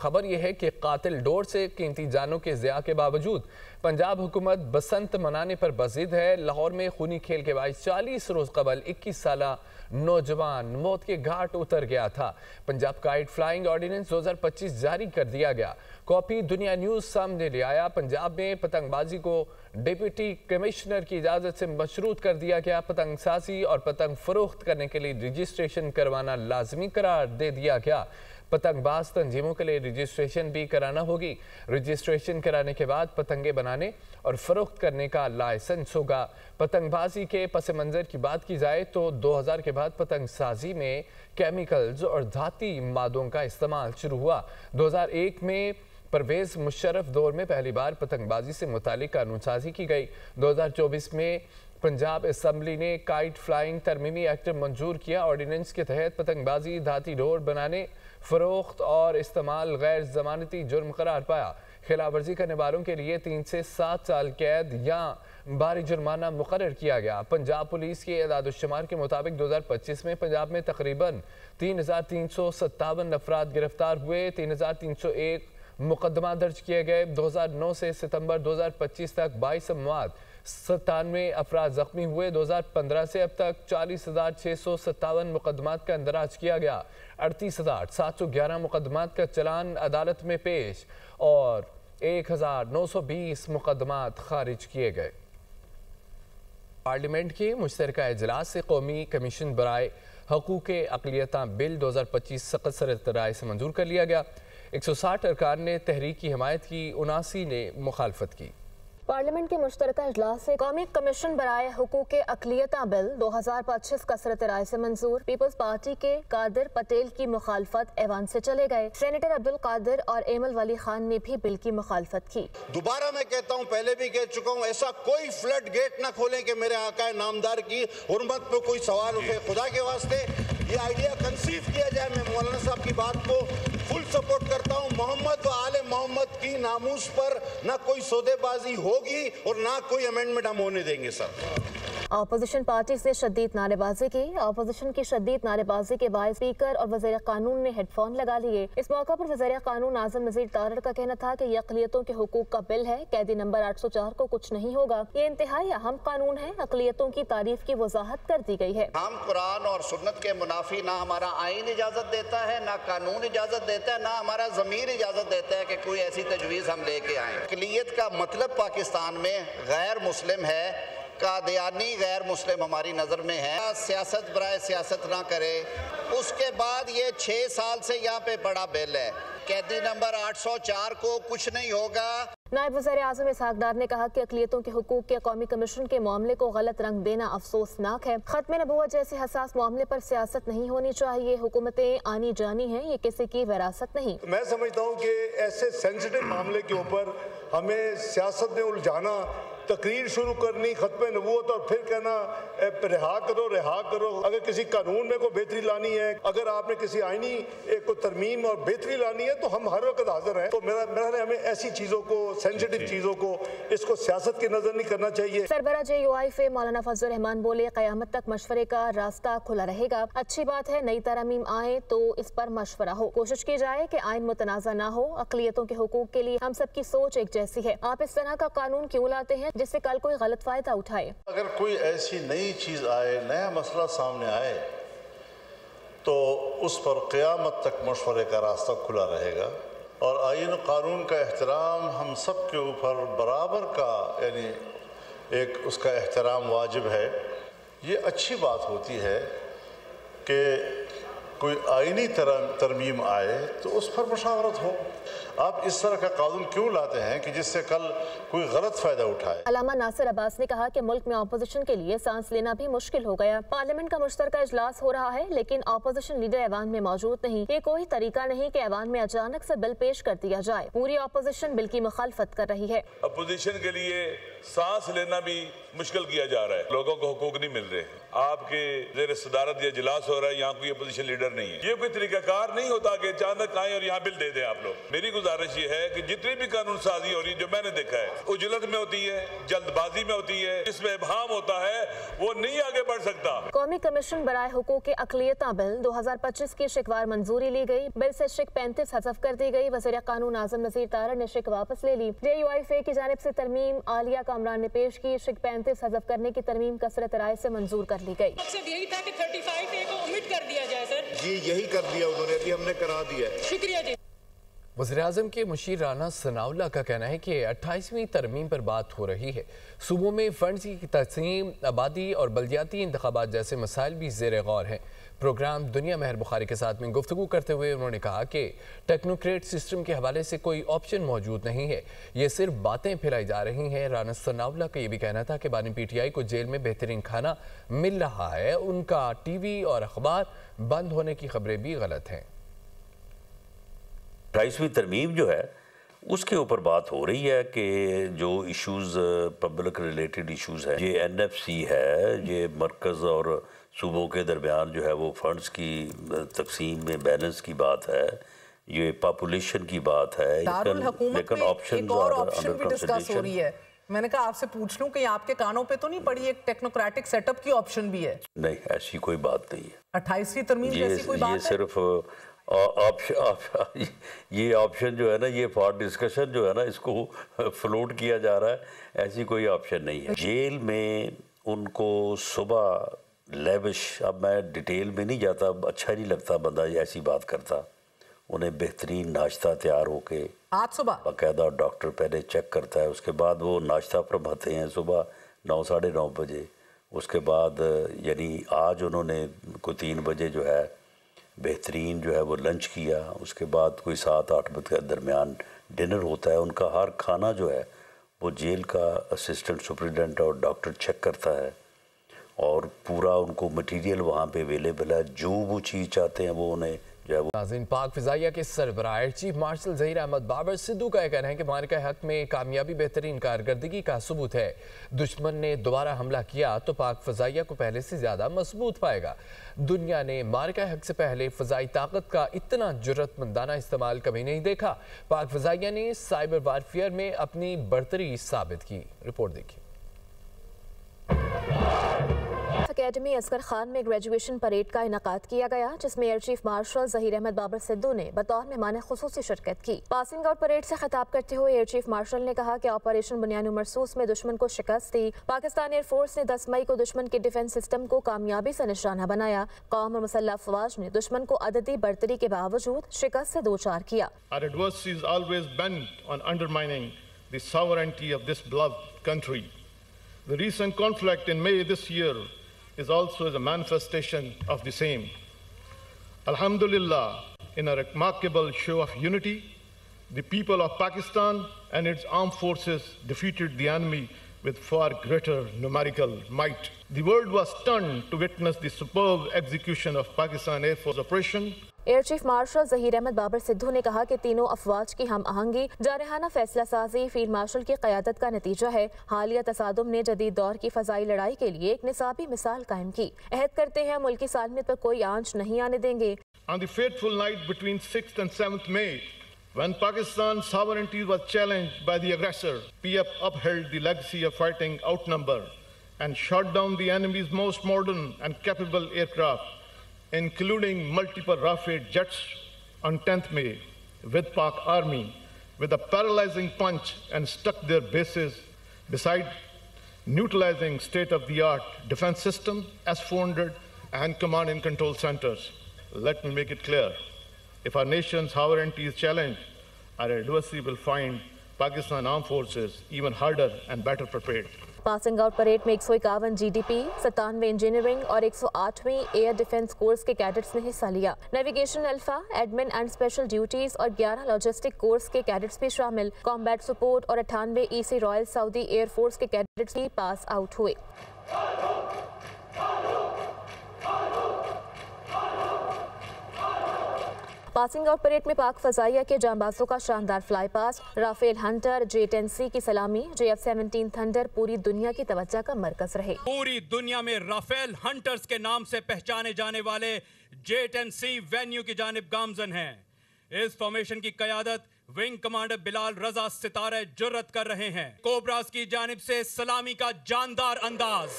खबर यह है कि कातिल डोर से कीमती जानों के ज़िया के बावजूद पंजाब हुकूमत बसंत मनाने पर बज़िद है। लाहौर में खूनी खेल के बाद 40 रोज़ कबल 21 साला नौजवान मौत के घाट उतर गया था। पंजाब काइट फ्लाइंग ऑर्डिनेंस 2025 जारी कर दिया गया। कॉपी दुनिया न्यूज़ सामने ले आया। पंजाब में पतंगबाजी को डिप्टी कमिश्नर की इजाज़त से मशरूत कर दिया गया। पतंग साजी और पतंग फरोख्त करने के लिए रजिस्ट्रेशन करवाना लाजमी करार दे दिया गया। पतंगबाज तंजीमों के लिए रजिस्ट्रेशन भी कराना होगी। रजिस्ट्रेशन कराने के बाद पतंगे बनाने और फरोख्त करने का लाइसेंस होगा। पतंगबाजी के पस मंज़र की बात की जाए तो 2000 के बाद पतंग साजी में केमिकल्स और धाती मादों का इस्तेमाल शुरू हुआ। 2001 में परवेज़ मुशर्रफ दौर में पहली बार पतंगबाजी से मुतालिक कानून साजी की गई। 2024 में पंजाब असम्बली ने काइट फ्लाइंग तरमीमी एक्ट मंजूर किया। ऑर्डिनेंस के तहत पतंगबाजी धाती डोर बनाने, फरोख्त और इस्तेमाल गैर जमानती जुर्म करार पाया। खिलाफ वर्जी करने वालों के लिए 3 से 7 साल कैद या भारी जुर्माना मुकर्रर किया गया। पंजाब पुलिस के एदाद-ओ-शुमार के मुताबिक 2025 में पंजाब में तकरीबन 3357 अफराद गिरफ्तार हुए, 3301 मुकदमा दर्ज किए गए। 2009 से सितंबर 2025 तक 22 अमवात, 97 अफराद जख्मी हुए। 2015 से अब तक 40,657 मुकदमात का अंदराज किया गया। 38,711 मुकदमात का चलान अदालत में पेश और 1,920 मुकदमात खारिज किए गए। पार्लियामेंट के मुश्तरका इजलास से कौमी कमीशन बराए हकूक़ अक़लियतां बिल 2025 सक़त राय से मंजूर कर लिया गया। 160 अरकान ने तहरीक की हिमायत की, 79 ने मुखालफत की। पार्लियामेंट के मुश्तरका इजलास से कौमी कमीशन बराए हुकूक़ अक़लियतां बिल 2025 कसरत राय से मंजूर। पीपल्स पार्टी के कादिर पटेल की मुखालफत ऐवान से चले गए। सेनेटर अब्दुल कादिर और एमल वली खान ने भी बिल की मुखालफत की। दोबारा मैं कहता हूँ, पहले भी कह चुका हूँ, ऐसा कोई फ्लड गेट ना खोलें कि मेरे आकाए नामदार की हुर्मत पे कोई सवाल उठे। खुदा के वास्ते ये आइडिया कंसीव किया जाए। मैं मौलाना साहब की बात को फुल सपोर्ट करता हूँ। मोहम्मद व आले मोहम्मद की नामूस पर ना कोई सौदेबाजी होगी और ना कोई अमेंडमेंट हम होने देंगे सर। अपोजिशन पार्टी से शदीद नारेबाजी की। अपोजिशन की शदीद नारेबाजी के बाद स्पीकर और वज़ीर कानून ने हेडफोन लगा लिए। इस मौका पर वज़ीर कानून आज़म नज़ीर तारड़ का कहना था कि यह अक़लियतों के हुकूक का बिल है। कैदी नंबर 804 को कुछ नहीं होगा। ये इंतहाई अहम कानून है। अक़लियतों की तारीफ की वजाहत कर दी गई है। हम कुरान और सुन्नत के मुनाफी ना हमारा आइन इजाजत देता है, ना कानून इजाजत देता है, ना हमारा ज़मीर इजाजत देता है कि कोई ऐसी तजवीज़ हम लेके आए। अक़लियत का मतलब पाकिस्तान में गैर मुस्लिम है, कादियानी गैर मुस्लिम हमारी नज़र में है। सियासत बराए सियासत ना करे। उसके बाद ये 6 साल से यहाँ पे बड़ा बिल है। कैदी नंबर 804 को कुछ नहीं होगा। नायब वज़ीर आज़म इसहाक़ डार ने कहा कि अक़लियतों के हुकूक के कौमी कमीशन के मामले को गलत रंग देना अफसोसनाक है। खत्म नबूवत जैसे हसास मामले पर सियासत नहीं होनी चाहिए। हुकूमतें आनी जानी हैं, ये किसी की विरासत नहीं। मैं समझता हूँ कि ऐसे सेंसिटिव मामले के ऊपर हमें सियासत में उलझाना, तकरीर शुरू करनी खत्म नबूवत और फिर कहना रिहा करो रिहा करो। अगर किसी कानून में कोई बेहतरी लानी है, अगर आपने किसी आईनी को तरमीम और बेहतरी लानी है तो हम हर वक्त हाजिर हैं। तो मेरा हमें ऐसी चीज़ों को, सेंसिटिव चीज़ों को, इसको सियासत की नज़र नहीं करना चाहिए। सरबरा JUI मौलाना फजल रहमान बोले, क़यामत तक मशवरे का रास्ता खुला रहेगा। अच्छी बात है, नई तरमीम आए तो इस पर मशवरा हो, कोशिश की जाए कि आइन मुतनाज़ा ना हो। अक़लियतों के हुकूक के लिए हम सबकी सोच एक जैसी है। आप इस तरह का कानून क्यों लाते हैं जिससे कल कोई गलत फायदा उठाए? अगर कोई ऐसी नई चीज़ आए, नया मसला सामने आए तो उस पर क़यामत तक मशवरे का रास्ता खुला रहेगा। और आइन कानून का एहतराम हम सब के ऊपर बराबर का, यानी एक उसका एहतराम वाजिब है। ये अच्छी बात होती है कि कोई आइनी तरमीम आए तो उस पर मुशावरत हो। आप इस तरह का कानून क्यों लाते हैं कि जिससे कल कोई गलत फायदा उठाए? अल्लामा नासिर अब्बास ने कहा कि मुल्क में अपोजिशन के लिए सांस लेना भी मुश्किल हो गया। पार्लियामेंट का मुश्तरका इजलास हो रहा है लेकिन अपोजिशन लीडर ऐवान में मौजूद नहीं। ये कोई तरीका नहीं कि ऐवान में अचानक से बिल पेश कर दिया जाए। पूरी अपोजिशन बिल की मुखालफत कर रही है। अपोजिशन के लिए सांस लेना भी मुश्किल किया जा रहा है। लोगों को हुकूक नहीं मिल रहे। आपके ज़ेर सदारत ये इजलास हो रहा है, यहाँ कोई अपोजिशन लीडर नहीं है। ये कोई तरीकाकार नहीं होता कि अचानक आए और यहाँ बिल दे दें आप लोग। मेरी गुजारिश ये है कि जितनी भी कानून साजी हो रही है, जो मैंने देखा है, उजलत में होती है, जल्दबाजी में होती है, जिसमें इबहाम होता है, वो नहीं आगे बढ़ सकता। कौमी कमीशन बराए हुकूक के अक़लियता बिल 2025 की शिकवार मंजूरी ली गई। बिल से शिक 35 हज़फ कर दी गई। वज़ीर कानून आज़म नज़ीर तारड़ ने शिक वापस ले ली। JUIFA की जानिब से तरमीम आलिया कामरान ने पेश की। शिक 35 हज़फ करने की तरमीम कसरत राय से मंजूर कर ली गई। मकसद यही था कि 35A को ओमिट कर दिया जाए। सर जी यही कर दिया उन्होंने, अभी हमने करा दिया है। शुक्रिया जी। वज़ीर-ए-आज़म के मुशीर राना सनाउल्लाह का कहना है कि 28वीं तरमीम पर बात हो रही है। सूबों में फंड्स की तकसीम, आबादी और बल्दियाती इंतखाबात जैसे मसाइल भी ज़ेर गौर हैं। प्रोग्राम दुनिया महर बुखारी के साथ में गुफ्तगू करते हुए उन्होंने कहा कि टेक्नोक्रेट सिस्टम के हवाले से कोई ऑप्शन मौजूद नहीं है, ये सिर्फ बातें फैलाई जा रही हैं। राना सनाउल्लाह का ये भी कहना था कि बानी PTI को जेल में बेहतरीन खाना मिल रहा है। उनका TV और अखबार बंद होने की खबरें भी गलत हैं। 28वीं तरमीम जो है उसके ऊपर बात हो रही है कि जो इश्यूज़ पब्लिक रिलेटेड इश्यूज़ हैं, ये NFC है, ये मरकज़ और सूबों के दरमियान जो है वो फंड्स की तकसीम में बैलेंस की बात है, ये पॉपुलेशन की बात है, लेकिन ऑप्शन भी डिस्कस हो रही है। मैंने कहा आपसे पूछ लूं कि आपके कानों पे तो नहीं पड़ी एक टेक्नोक्रेटिक सेटअप की ऑप्शन भी है? नहीं, ऐसी कोई बात नहीं है। 28वीं तरमीम जैसी कोई बात है? ये सिर्फ ऑप्शन, ये ऑप्शन जो है ना, ये फॉर डिस्कशन जो है ना, इसको फ्लोट किया जा रहा है, ऐसी कोई ऑप्शन नहीं है। जेल में उनको सुबह लेविश, अब मैं डिटेल में नहीं जाता, अच्छा नहीं लगता बंदा ऐसी बात करता, उन्हें बेहतरीन नाश्ता तैयार होके आज सुबह बाकायदा डॉक्टर पहले चेक करता है, उसके बाद वो नाश्ता फरमाते हैं सुबह 9 साढ़े 9 बजे। उसके बाद यानी आज उन्होंने कोई 3 बजे जो है बेहतरीन जो है वो लंच किया, उसके बाद कोई 7-8 बजे के दरमियान डिनर होता है। उनका हर खाना जो है वो जेल का असिस्टेंट सुपरिटेंडेंट और डॉक्टर चेक करता है और पूरा उनको मटेरियल वहाँ पे अवेलेबल है, जो वो चीज़ चाहते हैं वो उन्हें जो है वो। नाज़रीन, पाक फ़िज़ाइया के सरबराह चीफ मार्शल ज़हीर अहमद बाबर सिद्धू का कहना है कि मार्का हक में कामयाबी बेहतरीन कारकर्दगी का सबूत है। दुश्मन ने दोबारा हमला किया तो पाक फ़िज़ाइया को पहले से ज़्यादा मजबूत पाएगा। दुनिया ने मार्का हक से पहले फ़िज़ाई ताकत का इतना जुर्रतमंदाना इस्तेमाल कभी नहीं देखा। पाक फ़िज़ाइया ने साइबर वारफेयर में अपनी बरतरी साबित की। रिपोर्ट देखिए। अकेडमी असगर खान में ग्रेजुएशन परेड का इनकाद किया गया, जिसमें air chief marshal Zaheer Ahmed Babar Sidhu ने बतौर मेहमान खुसूसी शिरकत की। पासिंग आउट परेड से खिताब करते हुए एयर चीफ मार्शल ने कहा कि ऑपरेशन बुनियाद मरसूस में दुश्मन को शिकस्त दी। पाकिस्तान एयरफोर्स ने 10 मई को दुश्मन के डिफेंस सिस्टम को कामयाबी से निशाना बनाया। कौम और मुसल्लह अफवाज ने दुश्मन को अददी बरतरी के बावजूद शिकस्त से दोचार किया। Our adversary is always bent on undermining the sovereignty of this beloved country. The recent conflict in May this year is also a manifestation of the same. Alhamdulillah, in a remarkable show of unity, the people of Pakistan and its armed forces defeated the enemy with far greater numerical might. The world was stunned to witness the superb execution of Pakistan Air Force operation. Air chief marshal Zaheer Ahmed Babar Sidhu ने कहा कि तीनों अफवाज की हम आहंगी, जारहाना फैसला साजी field marshal की क़यादत का नतीजा है। हालिया तसादुम ने जदीद दौर की फ़ज़ाई लड़ाई के लिए एक निसाबी मिसाल कायम की। अहद करते हैं मुल्क की सालमियत पर कोई आंच नहीं आने देंगे। On the fateful night between 6th and 7th May, when Pakistan's sovereignty was challenged by the aggressor, PF upheld the legacy of fighting outnumbered and shot down the enemy's most modern and capable aircraft, including multiple Rafale jets on 10th May with Pak Army with a paralyzing punch and stuck their bases beside neutralizing state-of-the-art defense system, S-400 and command and control centers. Let me make it clear, if our nation's sovereignty is challenged, our adversary will find Pakistan armed forces even harder and better prepared. Passing out parade में 151 GDP, 97 engineering और 108वीं air defence course के cadets ने हिस्सा लिया। Navigation alpha, admin and special duties और 11 logistic course के cadets भी शामिल। कॉम्बैट सपोर्ट और 98 EC रॉयल सऊदी एयरफोर्स के कैडेट्स भी पास आउट हुए। पासिंग आउट परेड में पाक फजाइया के जांबाजों का शानदार फ्लाई पास, राफेल हंटर J-10C की सलामी, JF-17 थंडर पूरी दुनिया की तवज्जो का मरकज रहे। पूरी दुनिया में राफेल हंटर्स के नाम से पहचाने जाने वाले J-10C वेन्यू की जानिब गामजन हैं। इस फॉर्मेशन की कयादत विंग कमांडर बिलाल रजा सितारे जुर्रत कर रहे हैं। कोबरास की जानिब से सलामी का जानदार अंदाज।